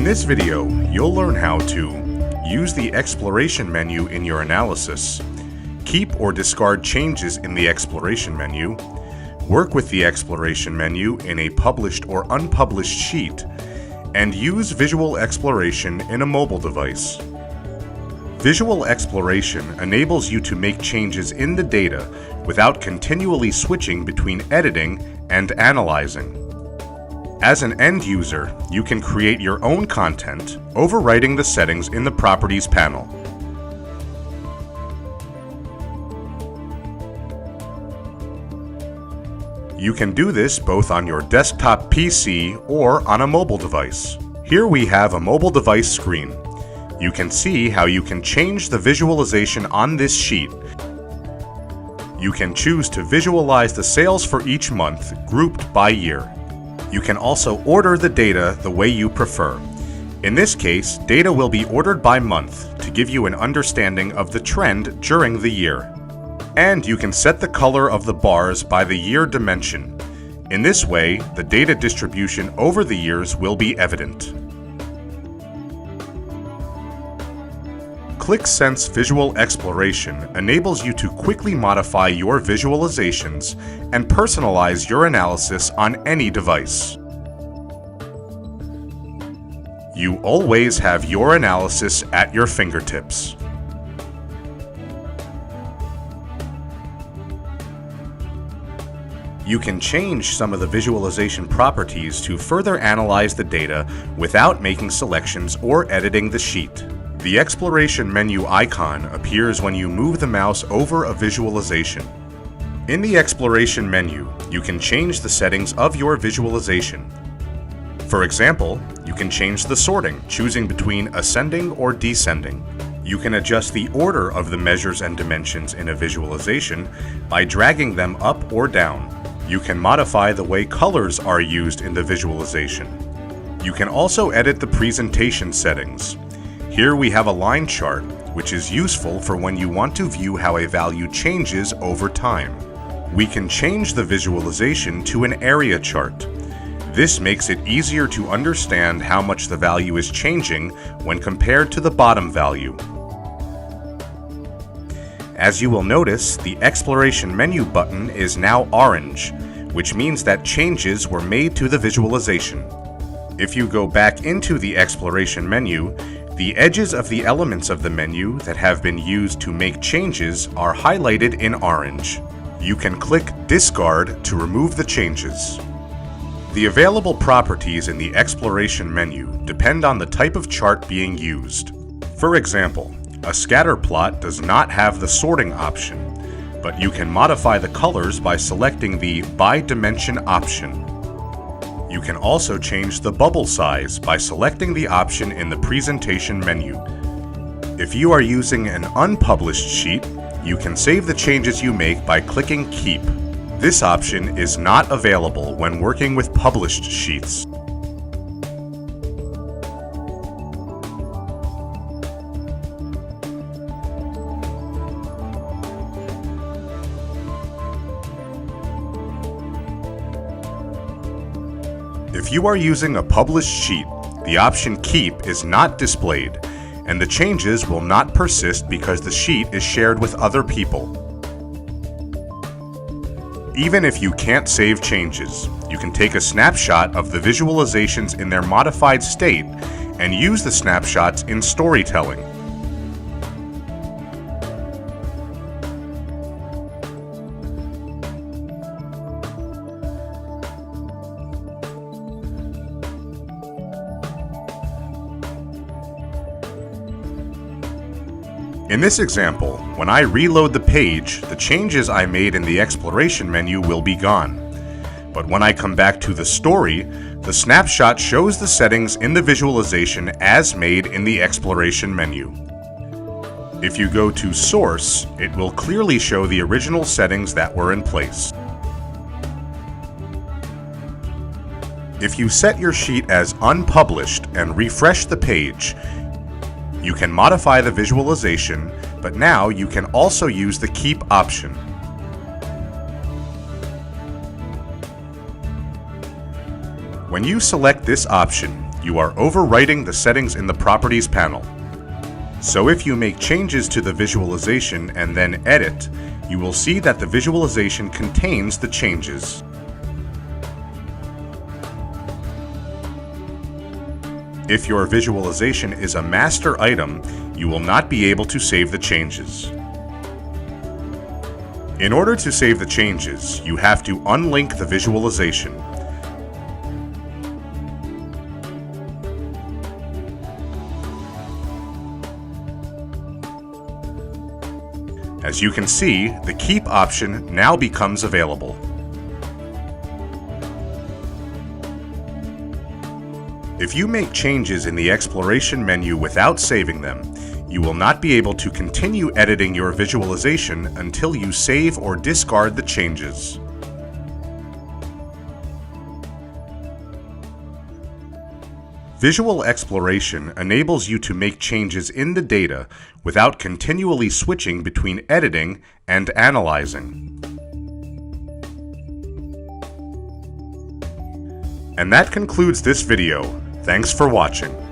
this video, you'll learn how to use the exploration menu in your analysis, keep or discard changes in the exploration menu, work with the exploration menu in a published or unpublished sheet, and use visual exploration in a mobile device. Visual exploration enables you to make changes in the data without continually switching between editing and analyzing. As an end user, you can create your own content, overwriting the settings in the Properties panel. You can do this both on your desktop PC or on a mobile device. Here we have a mobile device screen. You can see how you can change the visualization on this sheet. You can choose to visualize the sales for each month, grouped by year. You can also order the data the way you prefer. In this case, data will be ordered by month to give you an understanding of the trend during the year. And you can set the color of the bars by the year dimension. In this way, the data distribution over the years will be evident. Qlik Sense Visual Exploration enables you to quickly modify your visualizations and personalize your analysis on any device. You always have your analysis at your fingertips. You can change some of the visualization properties to further analyze the data without making selections or editing the sheet. The exploration menu icon appears when you move the mouse over a visualization. In the exploration menu, you can change the settings of your visualization. For example, you can change the sorting, choosing between ascending or descending. You can adjust the order of the measures and dimensions in a visualization by dragging them up or down. You can modify the way colors are used in the visualization. You can also edit the presentation settings. Here we have a line chart, which is useful for when you want to view how a value changes over time. We can change the visualization to an area chart. This makes it easier to understand how much the value is changing when compared to the bottom value. As you will notice, the exploration menu button is now orange, which means that changes were made to the visualization. If you go back into the exploration menu, the edges of the elements of the menu that have been used to make changes are highlighted in orange. You can click Discard to remove the changes. The available properties in the exploration menu depend on the type of chart being used. For example, a scatter plot does not have the sorting option, but you can modify the colors by selecting the By Dimension option. You can also change the bubble size by selecting the option in the presentation menu. If you are using an unpublished sheet, you can save the changes you make by clicking Keep. This option is not available when working with published sheets. If you are using a published sheet, the option Keep is not displayed, and the changes will not persist because the sheet is shared with other people. Even if you can't save changes, you can take a snapshot of the visualizations in their modified state and use the snapshots in storytelling. In this example, when I reload the page, the changes I made in the exploration menu will be gone. But when I come back to the story, the snapshot shows the settings in the visualization as made in the exploration menu. If you go to Source, it will clearly show the original settings that were in place. If you set your sheet as unpublished and refresh the page, you can modify the visualization, but now you can also use the Keep option. When you select this option, you are overwriting the settings in the Properties panel. So if you make changes to the visualization and then edit, you will see that the visualization contains the changes. If your visualization is a master item, you will not be able to save the changes. In order to save the changes, you have to unlink the visualization. As you can see, the Keep option now becomes available. If you make changes in the exploration menu without saving them, you will not be able to continue editing your visualization until you save or discard the changes. Visual exploration enables you to make changes in the data without continually switching between editing and analyzing. And that concludes this video. Thanks for watching.